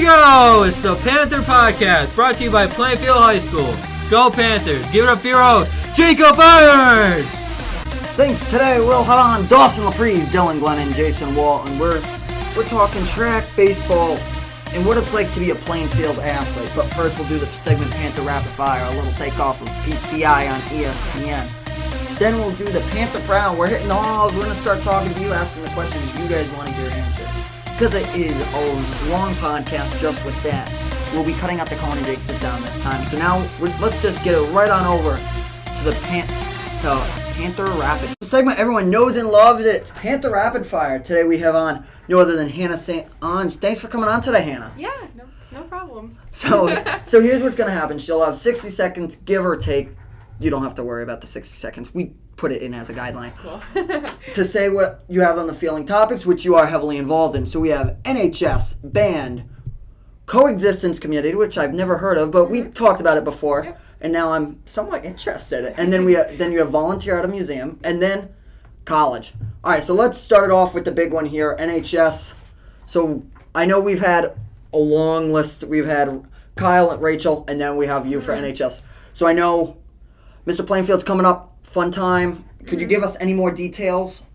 go! It's the Panther Podcast, brought to you by Plainfield High School. Go Panthers! Give it up for your host, Jacob Byers! Thanks. Today we'll have on Dawson Laprise, Dylan Glenn, and Jason Walton. We're talking track, baseball, and what it's like to be a Plainfield athlete. But first we'll do the segment Panther Rapid Fire, a little takeoff of PTI on ESPN. Then we'll do the Panther Prowl. We're hitting the halls. We're going to start talking to you, asking the questions you guys want to hear answered. Because it is a long podcast just with that. We'll be cutting out the Colin and Jake sit down this time. So now let's just get it right on over to the Panther Rapid. The segment everyone knows and loves. It's Panther Rapid Fire. Today we have on no other than Hannah St. Ange. Thanks for coming on today, Hannah. Yeah, no problem. So here's what's going to happen. She'll have 60 seconds, give or take. You don't have to worry about the 60 seconds. We put it in as a guideline. Cool. To say what you have on the feeling topics, which you are heavily involved in. So we have NHS, band, coexistence community, which I've never heard of, but we talked about it before, Yep. and now I'm somewhat interested. And then you have volunteer at a museum, and then college. All right, so let's start it off with the big one here, NHS. So I know we've had a long list. We've had Kyle and Rachel, and then we have you for NHS. So I know Mr. Plainfield's coming up. Fun time. Could you give us any more details?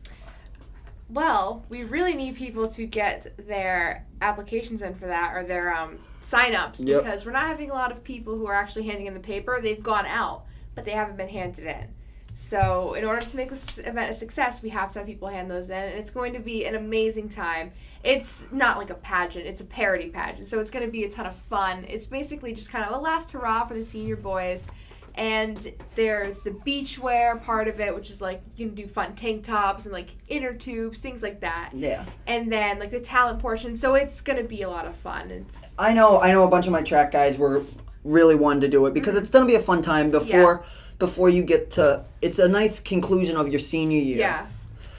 Well, we really need people to get their applications in for that, or their sign-ups, Yep. because we're not having a lot of people who are actually handing in the paper. They've gone out, but they haven't been handed in. So in order to make this event a success, we have to have people hand those in, and it's going to be an amazing time. It's not like a pageant, it's a parody pageant, so it's going to be a ton of fun. It's basically just kind of a last hurrah for the senior boys. And there's the beachwear part of it, which is like you can do fun tank tops and like inner tubes, things like that. Yeah. And then like the talent portion, so it's gonna be a lot of fun. I know a bunch of my track guys were really wanting to do it because it's gonna be a fun time before you get to. It's a nice conclusion of your senior year. Yeah.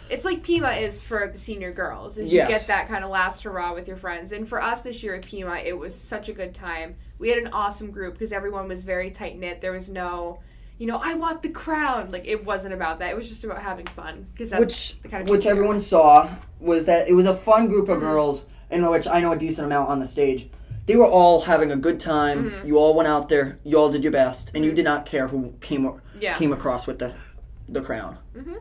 It's like Pima is for the senior girls. Is Yes. You get that kind of last hurrah with your friends. And for us this year at Pima, it was such a good time. We had an awesome group because everyone was very tight-knit. There was no, I want the crown. Like, it wasn't about that. It was just about having fun. Because that's the kind of which everyone saw was that it was a fun group of girls, in which I know a decent amount on the stage. They were all having a good time. Mm-hmm. You all went out there. You all did your best. And you did not care who came across with the crown. Mm-hmm.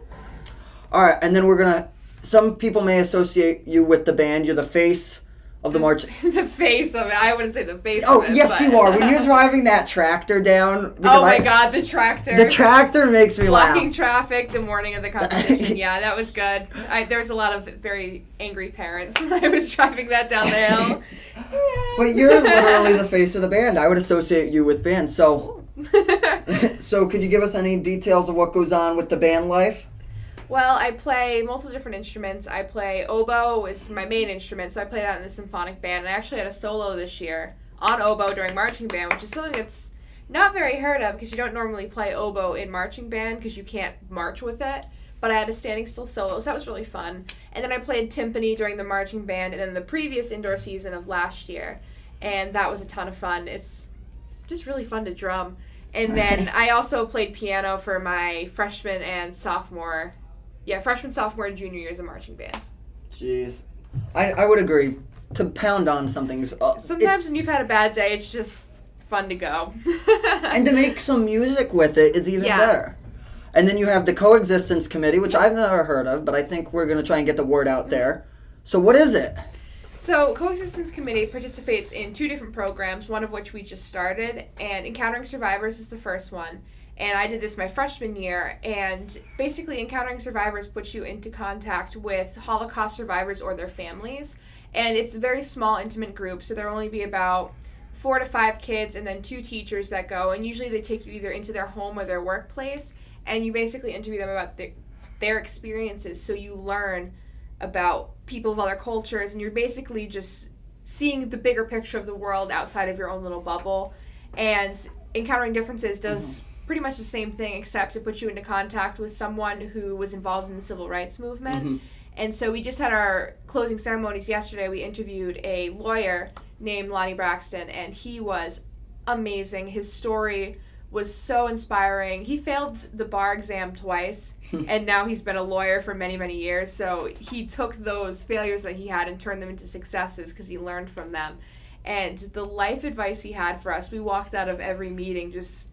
All right, and then we're going to... Some people may associate you with the band. You're the face of the march. The face of it. I wouldn't say the face of it. Oh, yes, you are. When you're driving that tractor down... Oh, my God, the tractor. The tractor makes me laugh. Blocking traffic the morning of the competition. Yeah, that was good. There was a lot of very angry parents when I was driving that down the hill. But you're literally the face of the band. I would associate you with band. So, so could you give us any details of what goes on with the band life? Well, I play multiple different instruments. I play oboe is my main instrument, so I play that in the symphonic band. And I actually had a solo this year on oboe during marching band, which is something that's not very heard of because you don't normally play oboe in marching band because you can't march with it. But I had a standing still solo, so that was really fun. And then I played timpani during the marching band and then the previous indoor season of last year. And that was a ton of fun. It's just really fun to drum. And then I also played piano for my freshman, sophomore, and junior years of marching band. Jeez. I would agree. To pound on something. Sometimes when you've had a bad day, it's just fun to go. And to make some music with it is even better. And then you have the Coexistence Committee, which I've never heard of, but I think we're going to try and get the word out there. So what is it? So Coexistence Committee participates in 2 different programs, one of which we just started, and Encountering Survivors is the first one. And I did this my freshman year, and basically Encountering Survivors puts you into contact with Holocaust survivors or their families. And it's a very small, intimate group, so there'll only be about 4 to 5 kids and then 2 teachers that go, and usually they take you either into their home or their workplace, and you basically interview them about their experiences, so you learn about people of other cultures, and you're basically just seeing the bigger picture of the world outside of your own little bubble. And Encountering Differences does pretty much the same thing, except it puts you into contact with someone who was involved in the civil rights movement. Mm-hmm. And so we just had our closing ceremonies yesterday. We interviewed a lawyer named Lonnie Braxton, and he was amazing. His story was so inspiring. He failed the bar exam twice, and now he's been a lawyer for many, many years. So he took those failures that he had and turned them into successes because he learned from them. And the life advice he had for us, we walked out of every meeting just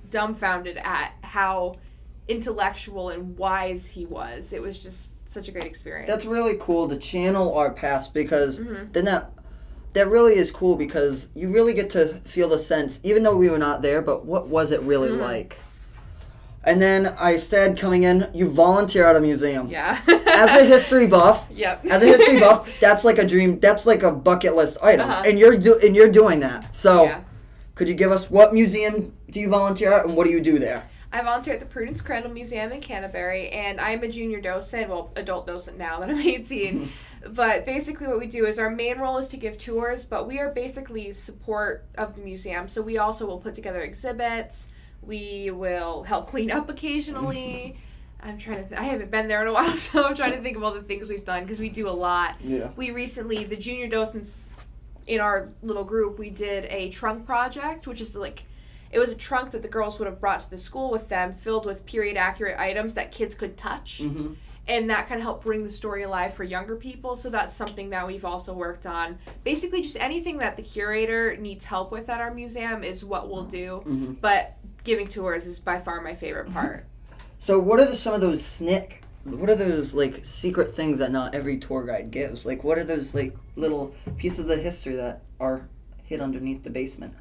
dumbfounded at how intellectual and wise he was. It was just such a great experience. That's really cool to channel our past, because then that really is cool, because you really get to feel the sense, even though we were not there, but what was it really like? And then I said, coming in, you volunteer at a museum. Yeah. As a history buff, Yep. as a history buff, that's like a dream. That's like a bucket list item, and you're doing that. So, could you give us, what museum do you volunteer at, and what do you do there? I volunteer at the Prudence Crandall Museum in Canterbury, and I'm a junior docent, well, adult docent now that I'm 18. But basically what we do is our main role is to give tours, but we are basically support of the museum. So we also will put together exhibits. We will help clean up occasionally. I'm trying to I haven't been there in a while, so I'm trying to think of all the things we've done, because we do a lot. Yeah. We recently, the junior docents in our little group, we did a trunk project, which is like, it was a trunk that the girls would have brought to the school with them, filled with period-accurate items that kids could touch. And that kind of helped bring the story alive for younger people. So that's something that we've also worked on. Basically, just anything that the curator needs help with at our museum is what we'll do. But giving tours is by far my favorite part. So what are some of those what are those, like, secret things that not every tour guide gives? Like, what are those, like, little pieces of the history that are hid underneath the basement?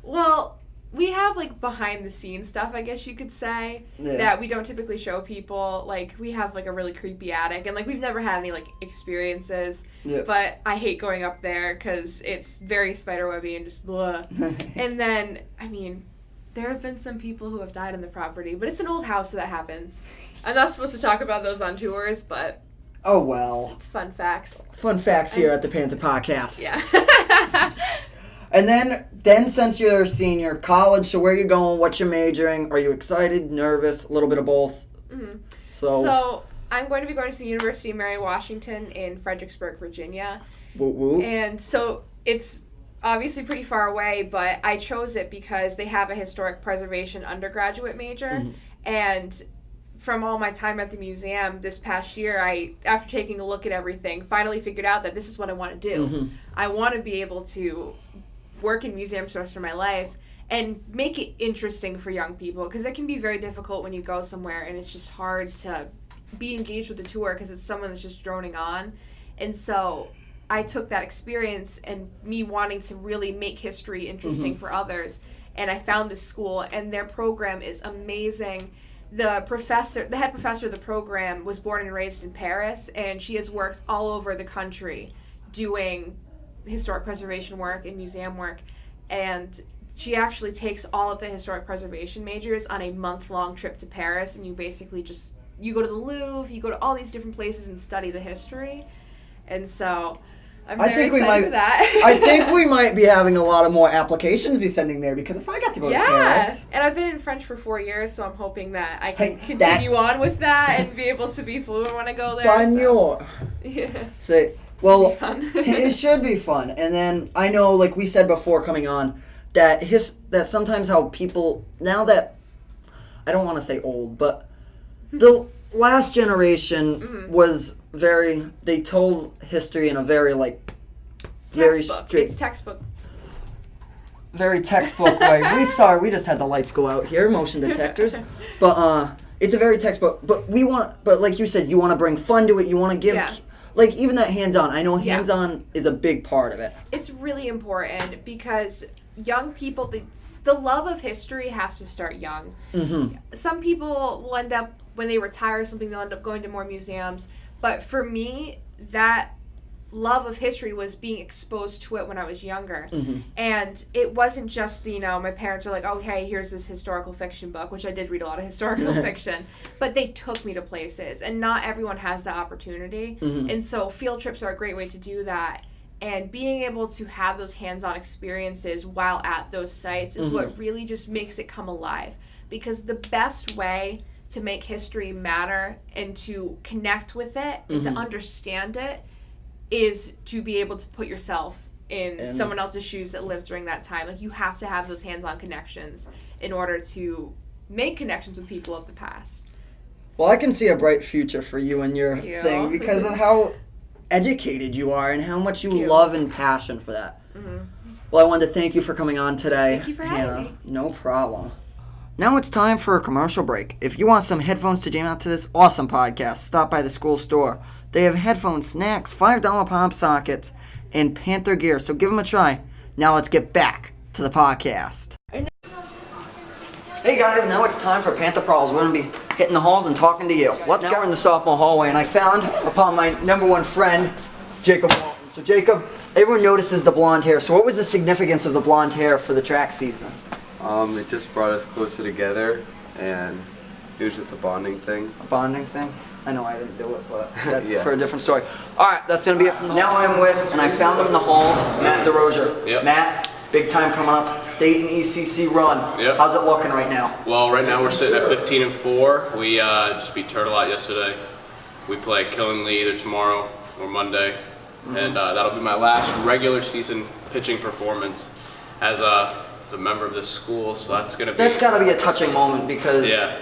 Well, we have, like, behind-the-scenes stuff, I guess you could say, that we don't typically show people. Like, we have, like, a really creepy attic, and, like, we've never had any, like, experiences, but I hate going up there because it's very spiderwebby and just blah. And then, I mean, there have been some people who have died on the property, but it's an old house, so that happens. I'm not supposed to talk about those on tours, but... Oh, well. It's fun facts. Fun facts here at the Panther Podcast. Yeah. And then since you're a senior, college, so where are you going? What's your majoring? Are you excited, nervous, a little bit of both? So I'm going to be going to the University of Mary Washington in Fredericksburg, Virginia. Woo woo. And so it's obviously pretty far away, but I chose it because they have a historic preservation undergraduate major. And from all my time at the museum this past year, after taking a look at everything, finally figured out that this is what I want to do. I want to be able to work in museums the rest of my life and make it interesting for young people, because it can be very difficult when you go somewhere and it's just hard to be engaged with the tour because it's someone that's just droning on. And so I took that experience and me wanting to really make history interesting for others, and I found this school, and their program is amazing. The head professor of the program was born and raised in Paris, and she has worked all over the country doing historic preservation work and museum work, and she actually takes all of the historic preservation majors on a month-long trip to Paris, and you basically you go to the Louvre, you go to all these different places and study the history. And so I'm very excited for that. I think we might be having a lot of more applications be sending there, because if I got to go to Paris. And I've been in French for 4 years, so I'm hoping that I can continue on with that and be able to be fluent when I go there. So. Yeah. So, well, it should be fun. And then I know, like we said before coming on, that sometimes how people, now that, I don't want to say old, but the last generation was they told history in a very, like, very strict. It's textbook. Very textbook way. We just had the lights go out here, motion detectors. But it's a very textbook. But like you said, you want to bring fun to it. You want to give, like, even that hands-on. I know hands-on is a big part of it. It's really important because young people, the love of history has to start young. Some people will end up, when they retire or something, they'll end up going to more museums. But for me, that love of history was being exposed to it when I was younger. And it wasn't just, my parents were like, oh, hey, here's this historical fiction book, which I did read a lot of historical fiction. But they took me to places, and not everyone has that opportunity. And so field trips are a great way to do that. And being able to have those hands-on experiences while at those sites is what really just makes it come alive. Because the best way to make history matter and to connect with it and to understand it is to be able to put yourself in someone else's shoes that lived during that time. Like, you have to have those hands-on connections in order to make connections with people of the past. Well, I can see a bright future for you and your thing because of how educated you are and how much you Thank you. love and passion for that. Mm-hmm. Well, I wanted to thank you for coming on today. Thank you for Hannah. having me. No problem. Now it's time for a commercial break. If you want some headphones to jam out to this awesome podcast, stop by the school store. They have headphones, snacks, $5 pop sockets, and Panther gear, so give them a try. Now let's get back to the podcast. Hey guys, now it's time for Panther Pros. We're going to be hitting the halls and talking to you. Let's go in the sophomore hallway, and I found upon my number one friend, Jacob Walton. So Jacob, everyone notices the blonde hair. So what was the significance of the blonde hair for the track season? It just brought us closer together, and it was just a bonding thing. A bonding thing? I know I didn't do it, but that's Yeah. for a different story. All right, that's going to be it from the Now I'm with, and I found him in the halls, Matt DeRozier. Yep. Matt, big time coming up, state and ECC run. Yep. How's it looking right now? Well, right now we're sitting at 15-4. We just beat Turtle out yesterday. We play Killingly either tomorrow or Monday, and that'll be my last regular season pitching performance as a member of this school. So that's gonna be. That's got to be a touching moment because Yeah.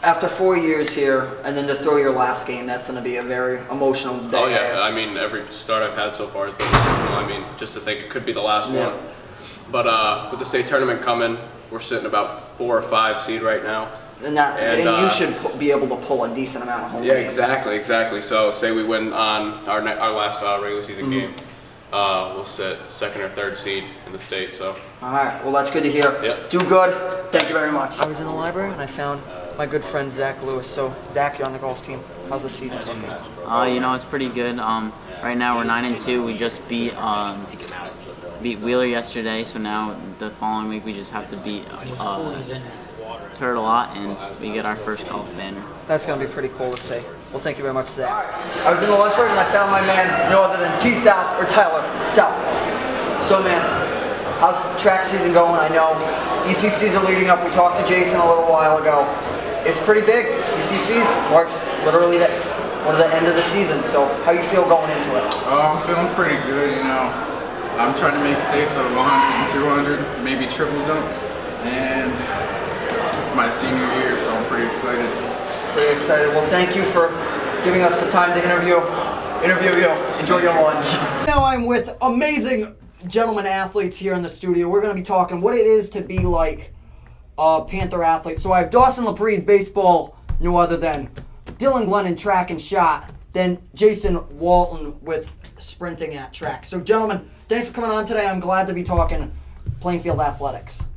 after 4 years here, and then to throw your last game, that's going to be a very emotional day. Oh yeah, I mean every start I've had so far has been emotional. I mean just to think it could be the last Yeah. one. But with the state tournament coming, we're sitting about 4 or 5 seed right now. And And, you should be able to pull a decent amount of home Yeah, games. exactly. So say we win on our last regular season game, we'll sit 2nd or 3rd seed in the state. So All right, well, that's good to hear. Yep. Do good. Thank you very much. I was in the library and I found my good friend Zach Lewis. So, Zach, you're on the golf team. How's the season looking? It's pretty good. Right now we're 9-2. We just beat Wheeler yesterday, so now the following week we just have to beat Turtle and we get our first golf banner. That's going to be pretty cool to see. Well, thank you very much, Zach. I was in the lunch break and I found my man, no other than T South or Tyler South. So, man, how's track season going? I know ECCs are leading up. We talked to Jason a little while ago. It's pretty big. ECCs marks literally one of the end of the season. So, how you feel going into it? I'm feeling pretty good, you know. I'm trying to make states of 100 and 200, maybe triple jump. And it's my senior year, so I'm pretty excited. Pretty excited. Well, thank you for giving us the time to interview you. Enjoy your lunch. Now I'm with amazing gentlemen athletes here in the studio. We're going to be talking what it is to be like a Panther athlete. So I have Dawson LaPree's baseball, no other than Dylan Glennon track and shot, then Jason Walton with sprinting at track. So gentlemen, thanks for coming on today. I'm glad to be talking Plainfield athletics.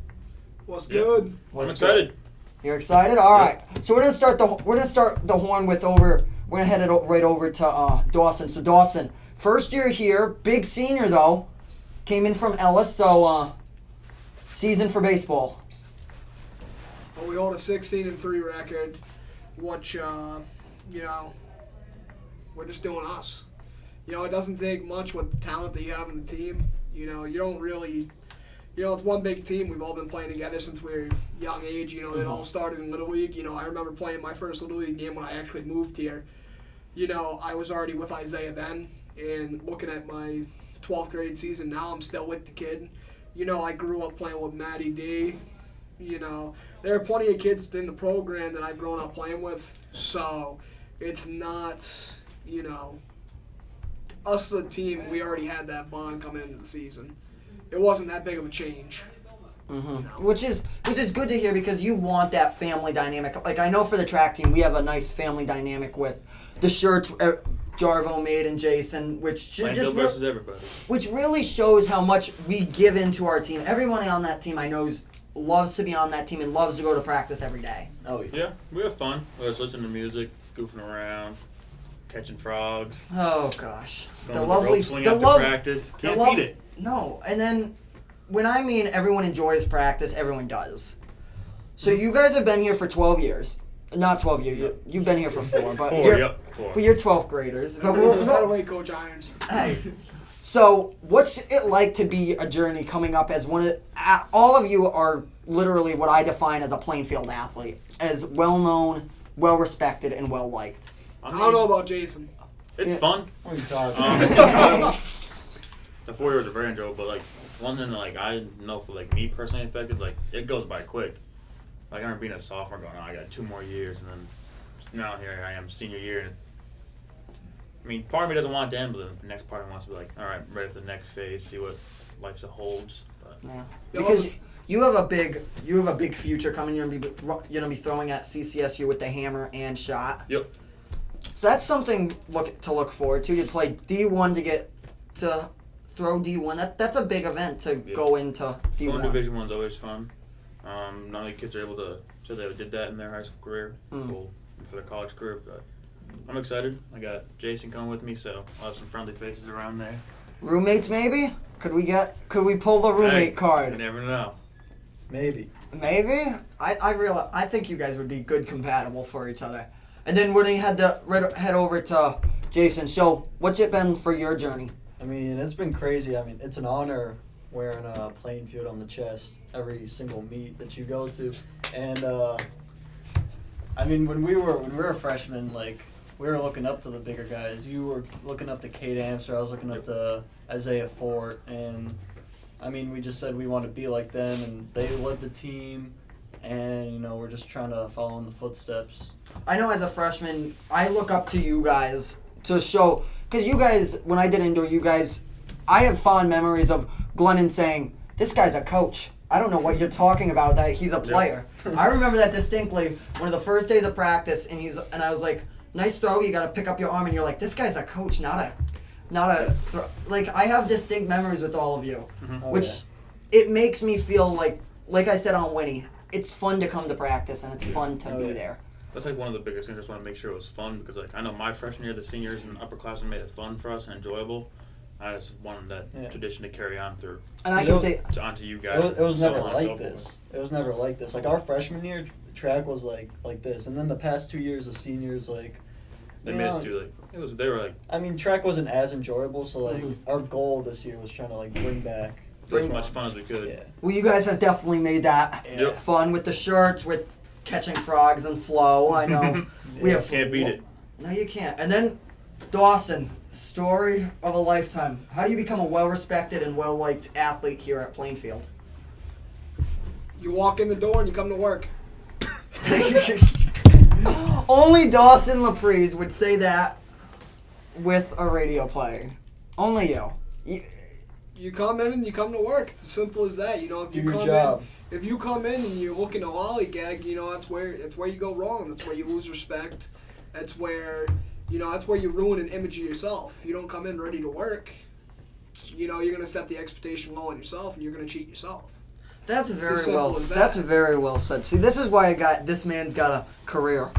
What's good? I'm excited. You're excited? All right. So we're gonna start the horn with over. We're gonna head it right over to Dawson. So Dawson, first year here, big senior though, came in from Ellis. So season for baseball. Well, we hold a 16-3 record, which we're just doing us. You know, it doesn't take much with the talent that you have in the team. You know, you don't really. You know, it's one big team. We've all been playing together since we were young age. You know, it all started in Little League. You know, I remember playing my first Little League game when I actually moved here. You know, I was already with Isaiah then, and looking at my 12th grade season now, I'm still with the kid. You know, I grew up playing with Matty D. You know, there are plenty of kids in the program that I've grown up playing with. So, it's not, you know, us as a team, we already had that bond coming into the season. It wasn't that big of a change. Mm-hmm. Which is good to hear because you want that family dynamic. Like I know for the track team, we have a nice family dynamic with the shirts Jarvo made and Jason, which versus everybody. Which really shows how much we give into our team. Everyone on that team I know loves to be on that team and loves to go to practice every day. Oh yeah, we have fun. We just listen to music, goofing around, catching frogs. Oh gosh, Going the lovely swing after practice. Can't beat it. No, and then when I mean everyone enjoys practice, everyone does. So you guys have been here for 12 years. Not 12 years. You've been here for 4. But Four. But you're 12th graders. But By the way, Coach Irons. Hey. So what's it like to be a journey coming up as one of all of you are literally what I define as a Plainfield athlete, as well-known, well-respected, and well-liked. I don't know about Jason. It's fun. The 4 years are very enjoyable, but like one thing that like I know for like me personally affected, like it goes by quick. Like I remember being a sophomore going, I got 2 more years, and then now here I am senior year, and I mean, part of me doesn't want it to end, but the next part of me wants to be like, all right, ready for the next phase, see what life holds. But Yeah. Because you have a big future coming. You're gonna be throwing at CCSU with the hammer and shot. Yep. So that's something to look forward to. You play D1 to get to throw D1. That's a big event to go into D1. Going Division One's always fun. Not many kids are able to say they did that in their high school career, well, for their college career. But I'm excited. I got Jason coming with me, so I'll have some friendly faces around there. Roommates, maybe? Could we pull the roommate card? You never know. Maybe. I think you guys would be good compatible for each other. And then when you had to head over to Jason, so what's it been for your journey? I mean, it's been crazy. I mean, it's an honor wearing Plainfield on the chest every single meet that you go to. And I mean, when we were freshmen, like, we were looking up to the bigger guys. You were looking up to Kate Amster. I was looking up to Isaiah Fort. And, I mean, we just said we want to be like them. And they led the team. And, you know, we're just trying to follow in the footsteps. I know as a freshman, I look up to you guys to show, because you guys, when I did indoor, I have fond memories of Glennon saying, this guy's a coach. I don't know what you're talking about, that he's a player. I remember that distinctly, one of the first days of practice, and I was like, nice throw, you got to pick up your arm, and you're like, this guy's a coach, not a like, I have distinct memories with all of you, which it makes me feel like I said on Winnie, it's fun to come to practice, and it's fun to be there. That's like one of the biggest things. I just want to make sure it was fun because, like, I know my freshman year, the seniors and upperclassmen made it fun for us and enjoyable. I just wanted that tradition to carry on through. And I can say onto you guys. It was never like this. It was never like this. Like, our freshman year, track was like this, and then the past 2 years of seniors, like, they made us do they were like. I mean, track wasn't as enjoyable, so like our goal this year was trying to like bring back as much fun as we could. Yeah. Well, you guys have definitely made that fun with the shirts, with catching frogs and flow. I know we have. Can't beat it. No, you can't. And then Dawson, story of a lifetime. How do you become a well-respected and well-liked athlete here at Plainfield? You walk in the door and you come to work. Only Dawson Laprise would say that with a radio play. Only you. You come in and you come to work. It's as simple as that. You know, if Do you your come job. if you come in and you're looking to lollygag, you know, that's where you go wrong. That's where you lose respect. That's where you ruin an image of yourself. If you don't come in ready to work, you know, you're gonna set the expectation low on yourself and you're gonna cheat yourself. That's very simple well. as that. That's very well said. See, this is why this man's got a career.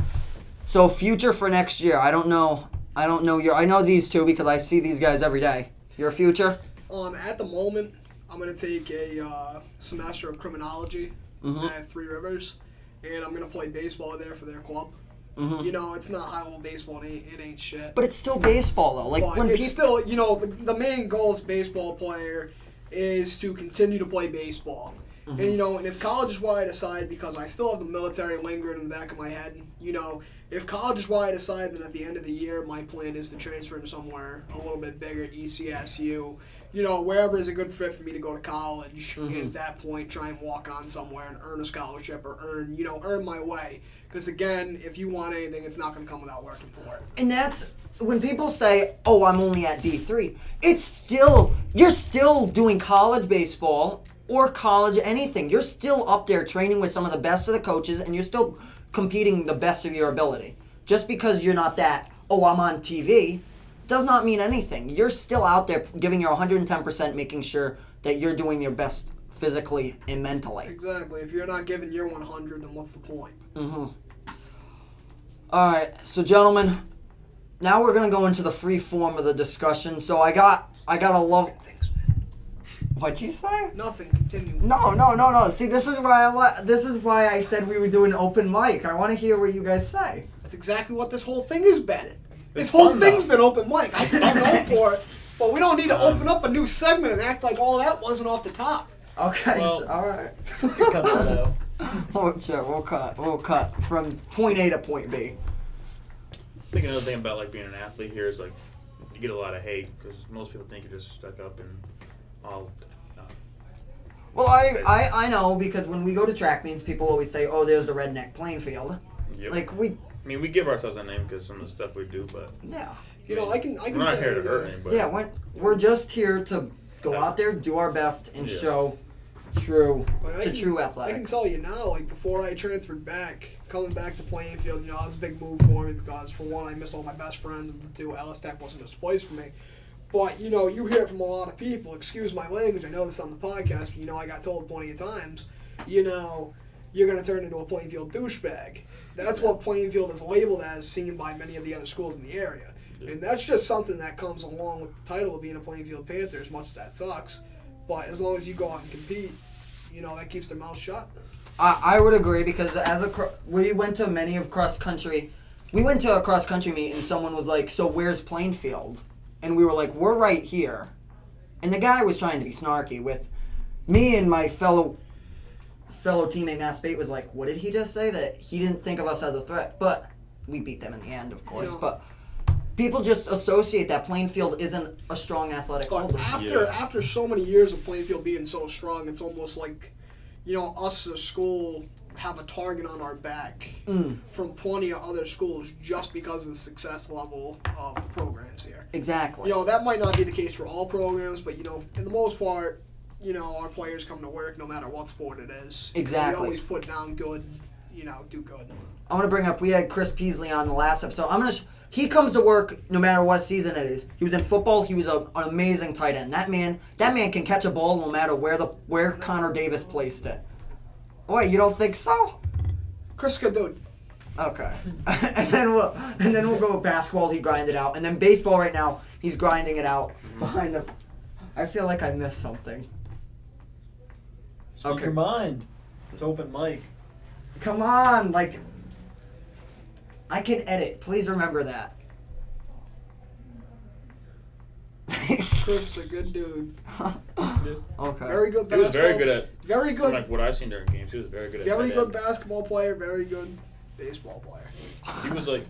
So future for next year. I don't know I know these two because I see these guys every day. Your future? At the moment, I'm gonna take a semester of criminology at Three Rivers, and I'm gonna play baseball there for their club. You know, it's not high level baseball, and it ain't shit. But it's still baseball though. Like but when it's still, you know, the main goal as a baseball player is to continue to play baseball. And, you know, and if college is why I decide, because I still have the military lingering in the back of my head, you know, if college is why I decide, then at the end of the year, my plan is to transfer to somewhere a little bit bigger, ECSU, you know, wherever is a good fit for me to go to college, and at that point, try and walk on somewhere and earn a scholarship or earn my way. Because, again, if you want anything, it's not going to come without working for it. And that's when people say, oh, I'm only at D3. You're still doing college baseball or college anything. You're still up there training with some of the best of the coaches, and you're still competing the best of your ability. Just because you're not that, oh, I'm on TV, does not mean anything. You're still out there giving your 110%, making sure that you're doing your best physically and mentally. Exactly. If you're not giving your 100, then what's the point? All right, so gentlemen, now we're gonna go into the free form of the discussion. So I got a love. What'd you say? Nothing. Continue. No. See, this is why I said we would do an open mic. I want to hear what you guys say. That's exactly what this whole thing has been. This whole thing's been open mic. I'm going for it. But we don't need to open up a new segment and act like all that wasn't off the top. Okay, Well, all right. Cut that out. We'll cut from point A to point B. I think another thing about like being an athlete here is like you get a lot of hate because most people think you're just stuck up and all. Well, I know because when we go to track meets, people always say, "Oh, there's the redneck Plainfield." Yep. Like I mean, we give ourselves that name because some of the stuff we do, but yeah. You know, I can We're not say here to hurt anybody. Yeah, we're just here to go out there, do our best, and show true athletics. I can tell you now, like before I transferred back, coming back to Plainfield, you know, that was a big move for me because for one, I miss all my best friends, and for two, Ellis Tech wasn't this place for me. But you know, you hear it from a lot of people. Excuse my language. I know this on the podcast, but you know, I got told plenty of times. You know, you're gonna turn into a Plainfield douchebag. That's what Plainfield is labeled as, seen by many of the other schools in the area. And that's just something that comes along with the title of being a Plainfield Panther, as much as that sucks. But as long as you go out and compete, you know, that keeps their mouth shut. I would agree because we went to many of cross country. We went to a cross country meet and someone was like, "So where's Plainfield?" And we were like, "We're right here." And the guy was trying to be snarky with me, and my fellow teammate Matt Spate was like, "What did he just say?" That he didn't think of us as a threat, but we beat them in the end, of course. But people just associate that Plainfield isn't a strong athletic But holder. after so many years of Plainfield being so strong, it's almost like, you know, us as a school have a target on our back from plenty of other schools just because of the success level of the programs here. Exactly. You know, that might not be the case for all programs, but, you know, in the most part, you know, our players come to work no matter what sport it is. Exactly. They always put down good, you know, do good. I'm going to bring up, we had Chris Peasley on the last episode. He comes to work no matter what season it is. He was in football. He was an amazing tight end. That man can catch a ball no matter where Connor Davis placed it. Wait, you don't think so? Chris good dude. Okay. and then we'll go with basketball. He grinded out, and then baseball right now. He's grinding it out behind the. I feel like I missed something. Speak your mind. It's open mic. Come on, like. I can edit. Please remember that. Chris, a good dude. Okay. Very good basketball. He was very good at. Very good. Like what I've seen during games, he was very good at. Very tight good end. basketball player. Very good baseball player. He was like,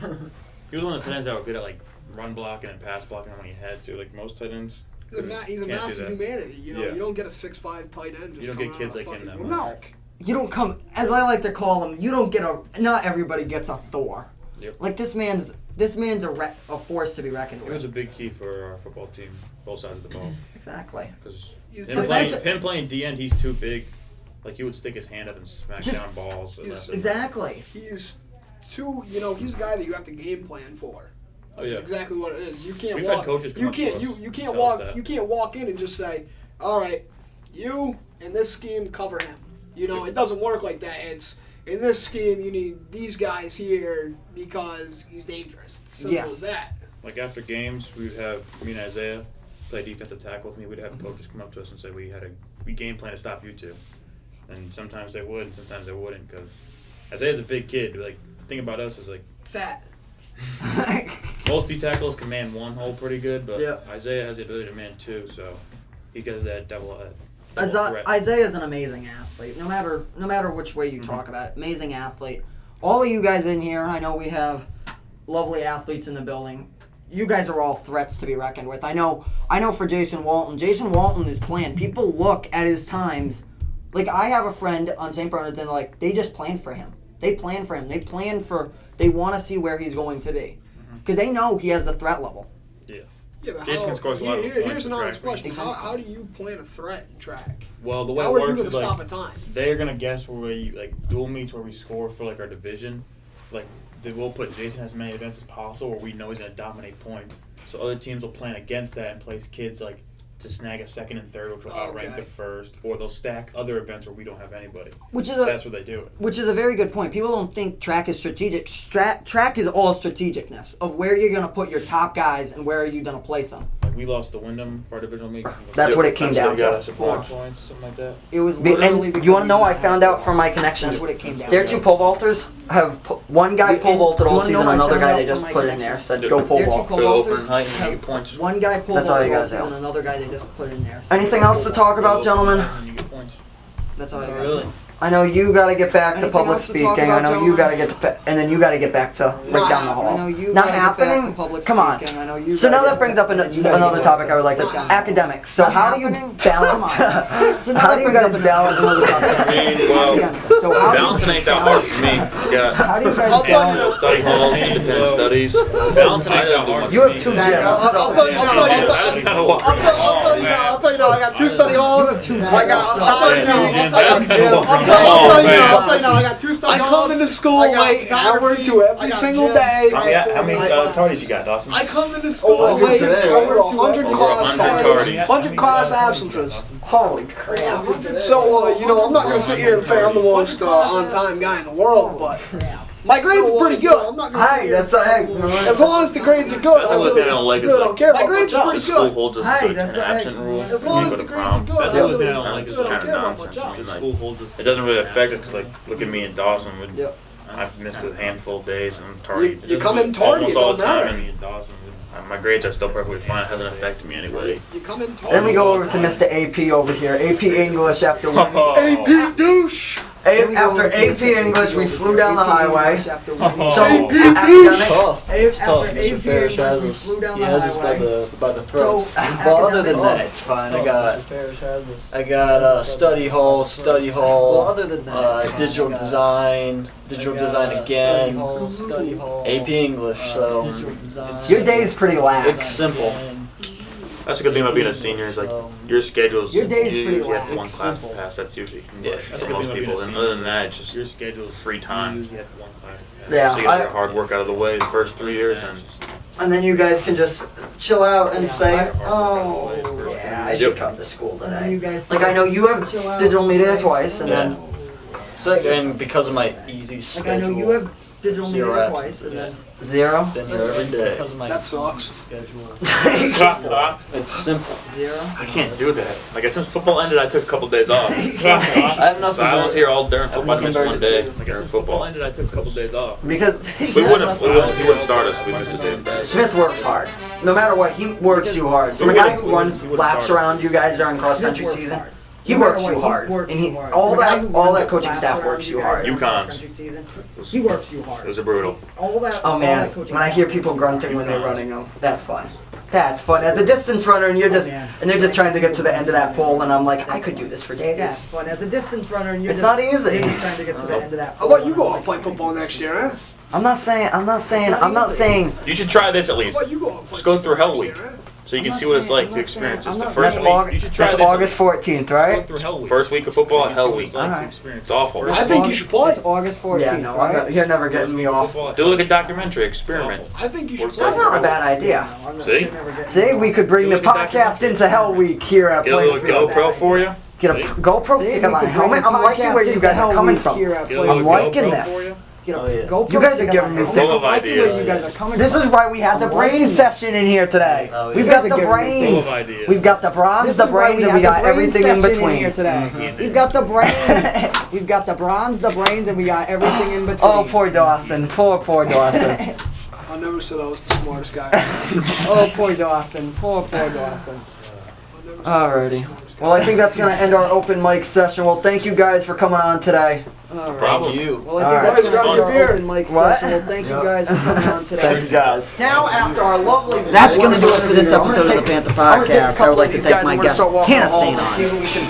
he was one of the tight ends that were good at like run blocking and pass blocking when he had to. Like most tight ends. He's a can't do massive that. humanity. You know, Yeah. you don't get a 6'5" tight end. Just You don't coming get kids out of like him fucking that woodwork. much. You don't come, as I like to call him. You don't get not everybody gets a Thor. Yep. Like this man's a force to be reckoned He with. was a big key for our football team, both sides of the ball. Exactly. Because He's him playing D end, he's too big. Like he would stick his hand up and smack Just- down balls. So that's it. Exactly. He's he's a guy that you have to game plan for. Oh yeah. That's exactly what it is. You can't We've walk. had coaches come You up can't. to us You and can't tell us walk. that. You can't walk in and just say, "All right, you in this scheme cover him." You know, it doesn't work like that. It's in this scheme you need these guys here because he's dangerous. It's simple as that. Like after games, we'd have me and Isaiah play defensive tackle with me. We'd have coaches come up to us and say we game plan to stop you two, and sometimes they would, and sometimes they wouldn't because Isaiah's a big kid. Like think about us as like Fat. most D tackles can man one hole pretty good, but Yeah. Isaiah has the ability to man two, so he got that double threat. Isaiah's an amazing athlete. No matter which way you talk about it, amazing athlete. All of you guys in here, I know we have lovely athletes in the building. You guys are all threats to be reckoned with. I know for Jason Walton. Jason Walton is playing. People look at his times. Like I have a friend on St. Bernardine, like they just plan for him. They plan for him. They want to see where he's going to be. Because they know he has the threat level. Yeah, but Jason can score a lot of here's points an in honest track. question. How do you plan a threat in track? Well, the way How it are you works going to is stop like a time? they're gonna guess where we like dual meets where we score for like our division. Like we'll put Jason as many events as possible where we know he's gonna dominate points. So other teams will plan against that and place kids like to snag a second and third, which will outrank the first, or they'll stack other events where we don't have anybody. That's what they do. Which is a very good point. People don't think track is strategic. Track is all strategicness of where you're going to put your top guys and where are you going to place them. Like we lost to Wyndham for our divisional meet. That's what it came down to. 4 points, something like that. It was literally. And you want to know? I found out from my connections. That's what it came down Their to. two pole vaulters have one guy pole vaulted all You wanna know season. what I Another found guy out they from just my put in there connections? said go pole Their two vault. pole Go vaulters open height and have get points. one guy pole That's all vaulted you all gotta season, do. another guy they just put in there. So Anything they else to pole talk vault. about, gentlemen? And you get points. That's all I Not got. really. I know you gotta get back to Anything public else to talk speaking. I about, know you Joe? gotta get to, and then you gotta get back to right down the hall. I know you Not gotta get back happening. to public Come on. speaking. I know you So gotta now get that brings up back- you gotta another get topic back I would like to Let down. academics. So Not how do you happening? balance? So now How that do you brings guys up balance? another topic. I mean, well, Academics. So how do you balancing ain't that hard for me. You got How do you guys I'll tell you. balance? study halls, independent studies. Balancing ain't that hard. You have two gyms. I'll tell you. That's kind of what. I'll tell you now. I'll tell you now. I got 2 study halls. I got. I'll tell you now. I'll tell you now. I'll tell you now. I got 2 study I halls. come into school I got late, I work photography, to I every got single gym. day. How many tardies you got, Dawson? I come into school Over late. today, I work to 100 Over class 100 tardies, tardies. 100 class absences. Holy crap! So, I'm not gonna sit here and say I'm the most on-time guy in the world, but my grades are pretty good. I'm not gonna sit Hey, here. that's a As long as the grades are good, I That's really, I don't like really is don't care like about my grades are job. pretty school good. holds us Hey, like that's an a- absent rule. As long You as go the to grades prom. are good, That's I the only really, thing I don't like is really kind don't of care about my nonsense. job. It's like, it doesn't really affect us. Like, look at me in Dawson. I've missed a handful of days and I'm tardy. You come in tardy, almost it all don't the time. matter. And my grades are still perfectly fine. It hasn't affected me anyway. You come in tardy. Then we go over to Mr. AP over here. AP English after winning. AP douche. After AP English, we flew down the highway. So Tough. It's tough. after Mr. AP Parrish has we us. flew down He the has us by highway. the throat. So, But other than that, it's fine. I got study hall, Well, other than that, it's digital fine. design again, Study hall. AP English. So Digital design. your day's pretty lax. it's simple. That's a good thing about being a senior is like your schedule's Your day's you pretty usually have lax. one class to pass. That's usually Yeah. for most people. And other than that, it's just your schedule's free time. Yeah, So you get your hard work out of the way the first 3 years, and then you guys can just chill out and say, oh, yeah, I should Yep. come to school And today. you guys Like, I know you have chill out. digital media twice, and then, So and because of my easy Like schedule, I know you have digital Zero media absences. twice, and then zero. been here every day. That sucks. It's simple. zero. I can't do that. Like as soon as football ended, I took a couple days off. I have nothing. So I was here all during football. I missed nothing one better day to during football. Ended, I took a couple days off. Because He wouldn't start us. We missed a day of practice. Smith works hard. No matter what, he works you hard. From a guy who runs laps around you guys during cross country Smith works season, hard. he No matter works what, you he hard. works And you hard. all For a guy that who all runs that coaching laps staff around works you guys hard. during UConn's. cross-country season, he works you hard. It was a brutal. All that. Oh all man, that coaching when I staff hear works people you hard. grunting when they're running, that's fun. That's fun. As a distance runner, and you're just and they're just trying to get to the end of that pole, and I'm like, I could do this for days. Yeah, but as a distance runner, and you're It's just not easy. you're trying to get to the end of that. How about you go out and play football next year, huh? I'm not saying. You should try this at least. How about you go out and play Just go through football Hell Week, next year, huh? so you can I'm see not what it's saying- like I'm to not experience saying- this. The I'm first not week. You should try That's this. August 14th, right? First week of football at Hell Week. Alright. It's awful. I think you should play. It's August 14th, Yeah, no, right? you're never getting me off. Do like a documentary experiment. I think you should Works play. That's not a bad idea. See? See, we could bring the podcast into Hell Week here at Get a little Plainfield. GoPro for you. Get a GoPro. See, See, we got my could helmet. bring I'm the liking where podcast you into guys are Hell coming Week from. here at Get a little I'm liking GoPro this. for you. Get a Oh, yeah. GoPro You guys are stick giving on me my full helmet. of I'm liking where ideas. you guys are coming This from. is why we had the I'm brain liking session in here today. Oh, yeah. We've You got guys the are giving me brains. full of ideas. We've got the bronze, This the is why brains, we and had we the got brain everything in session between. here today. Easy. We've got the brains. We've got the bronze, the brains, and we got everything in between. Oh, poor Dawson. Poor Dawson. I never said I was the smartest guy. Oh, poor Dawson. Poor Dawson. Alrighty. Well, I think that's going to end our open mic session. Well, thank you guys for coming on today. Problem. You. Well, I All think right. that's going to Grab end your our beer. open mic What? session. Well, thank you guys for coming on today. Thank you guys. Now, after our lovely... That's going to do it for this episode of the Panther Podcast. I would like to thank my guests, Hannah St.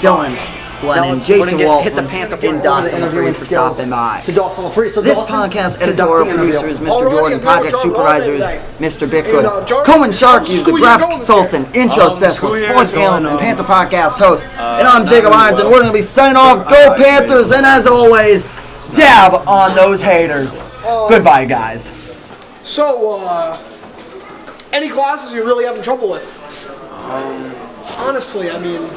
Dylan Glennon, Jason Walton, and Dawson LaFreeze for stopping by. To Dawson LaFreeze. So This Dawson, podcast conduct editorial the interview. producer is Mr. Already, Jordan, I'm going project to Jordan supervisor is all day Mr. And, Bickwood, Jordan, Cohen Sharkey is the who you graphic going consultant, intro specialist, sports analyst, and awesome. Panther Podcast host. And I'm Jacob Ironton. We're going to be signing off. Go Panthers! And as always, dab on those haters. Goodbye, guys. So, any classes you're really having trouble with? Honestly, I mean,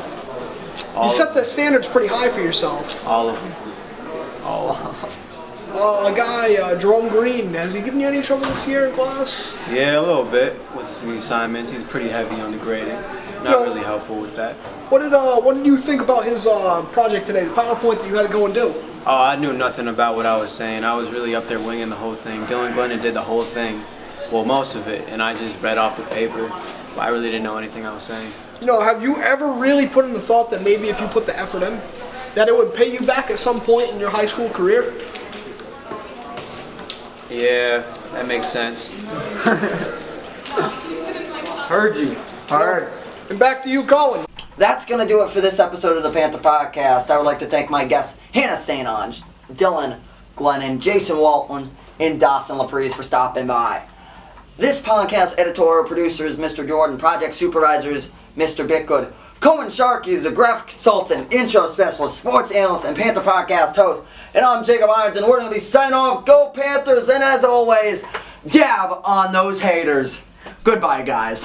you set the standards pretty high for yourself. All of them. All of them. A guy, Jerome Green, has he given you any trouble this year in class? Yeah, a little bit with the assignments. He's pretty heavy on the grading. Not really helpful with that. What did you think about his project today, the PowerPoint that you had to go and do? Oh, I knew nothing about what I was saying. I was really up there winging the whole thing. Dylan Glennon did the whole thing. Well, most of it, and I just read off the paper. I really didn't know anything I was saying. You know, have you ever really put in the thought that maybe if you put the effort in, that it would pay you back at some point in your high school career? Yeah, that makes sense. Heard you. Heard. And back to you, Colin. That's going to do it for this episode of the Panther Podcast. I would like to thank my guests, Hannah St. Ange, Dylan Glennon, Jason Waltland, and Dawson LaPrise for stopping by. This podcast editorial producer is Mr. Jordan, project supervisors Mr. Bickgood, Cohen Sharkey is the graphic consultant, intro specialist, sports analyst, and Panther Podcast host. And I'm Jacob Irons, and we're going to be signing off. Go Panthers, and as always, dab on those haters. Goodbye, guys.